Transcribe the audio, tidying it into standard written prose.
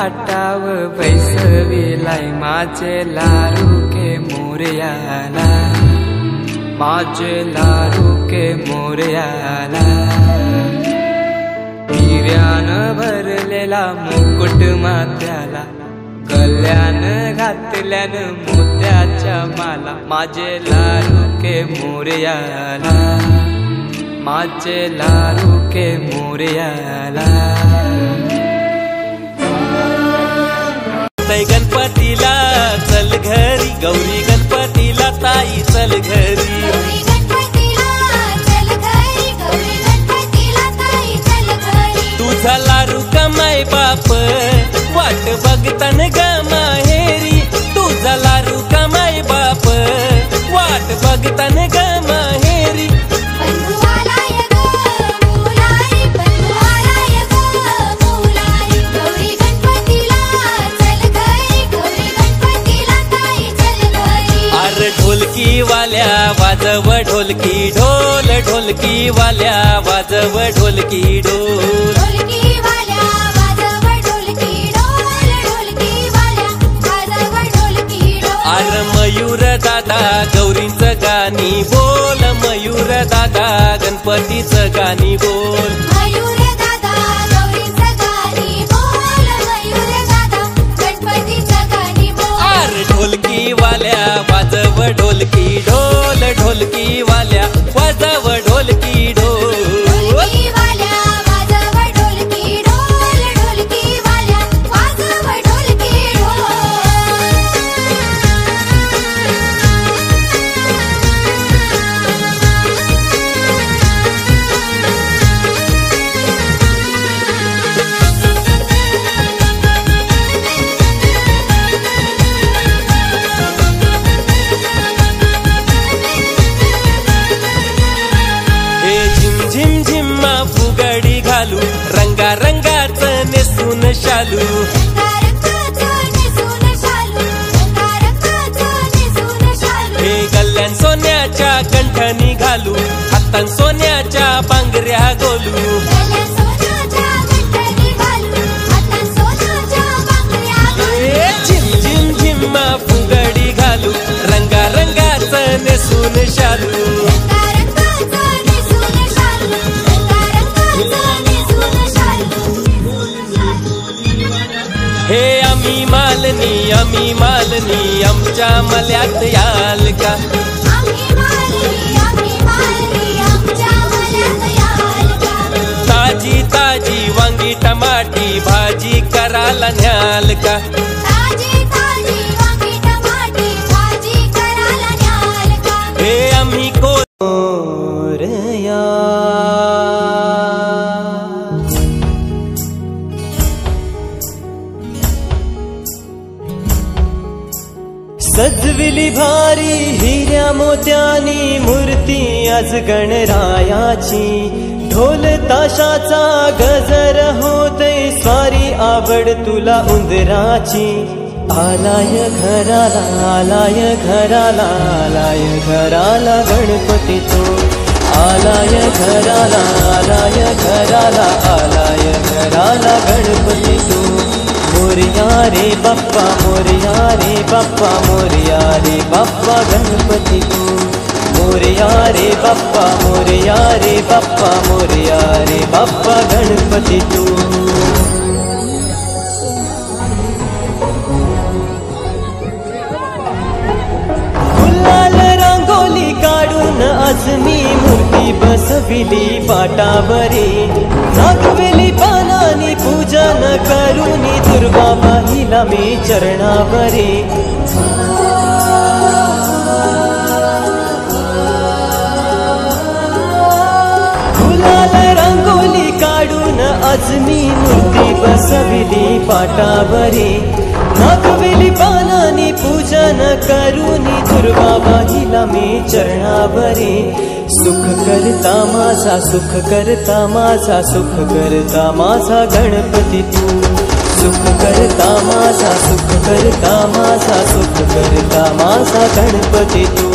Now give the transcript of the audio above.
पाटाव बैसविलाय माझे लाडू के मोरयाला, माझे लाडू के मोरयाला। हिऱ्यान भरलेला मुकुट माथ्याला, गल्यान घातल्यान मोत्याच्या माला, माझे लाडू के मोरयाला, माझे लाडू के मोरयाला। गणपतीला चल घरी, गौरी गणपतीला ताई चल घरी, गौरी गणपतीला चल घरी, गौरी गणपतीला ताई चल घरी। तुझा लाडू कमाय बाप वाट बघतन ग माहेरी, तुझा लाडू कमाय बाप वाट बघतन ग माहेरी। बंधू आलाय ग मुलारी, बंधू आलाय ग मुलारी, गौरी गणपतीला चल घरी, गौरी गणपतीला ताई चल घरी। अरे ढोलकी वाल्या वाजव ढोलकी ढोल, ढोलकी वाल्या वाजव ढोलकी ढोल, ढोलकी वाल्या वाजव ढोलकी ढोल, ढोलकी वाल्या वाजव ढोलकी ढोल। अरे मयूर दादा गौरींचं गाणी बोल, मयूर दादा गणपतीचं गाणी बोल, मयूर दादा गौरीचं गाणी बोल, मयूर दादा गणपतीचं गाणी बोल। अरे ढोलकी वाल्या वाजव ढोलकी ढोल, ढोलकी वाल्या वाजव ढोलकी ढोल, ढोलकी वाल्या वाजव ढोलकी ढोल, ढोलकी वाल्या वाजव ढोलकी हे झिम झिम झिम्मा फुगडी घालू, रंगा रंगाचं नेसून शालू, रंगारंगाचं नेसून शालू, रंगारंगाचं नेसून शालू। हे गल्ल्यान सोन्याच्या कंठणी घालू, हातान सोन्याच्या बांगड्या गोलू, गळ्यात सोन्याच्या गंठणी घालू, हातात सोन्याच्या बांगड्या घालू। हे झिम झिम झिम्मा फुगडी घालू, रंगा रंगाचं नेसून शालू, रंगारंगाचं नेसून शालू, रंगारंगाचं नेसून शालू। हे आम्ही मालनी आमच्या मल्यात याल का, आम्ही मालनी आमच्या मल्यात याल का। ताजी ताजी वांगी टमाटी भाजी करायला न्याल का, ताजी ताजी वांगी टमाटी भाजी करायला न्याल का। हे आम्ही मोरया सजविली भारी हिऱ्या मोत्यानी मूर्ती आज गणरायाची, ढोल ताशाचा गजर होते स्वारी आवड तुला उंदराची। आलाय घराला आलाय घराला आलाय घराला गणपती तो, आलाय घराला आलाय घराला आलाय घराला गणपती तो। मोरया रे बाप्पा मोरया रे बाप्पा मोरया रे बाप्पा गणपती तू, मोरया रे बाप्पा मोरया रे बाप्पा मोरया रे बाप्पा गणपती तू। गुलाल रांगोली काढून आज मी मूर्ती बसविली पाटावरी, नागवेली पानानी पूजन करूनी दुर्गा बाईला मी चरणावरी। गुलाल रांगोली काढून आज मी मूर्ती बसविली पाटावरी, नागवेली पानानी पूजन करूनी दुर्गा बाईला मी चरणावरी। सुख करता माझा सुख करता माझा सुख करता माझा गणपती तू, सुख करता माझा सुख करता माझा सुख करता माझा गणपती तू।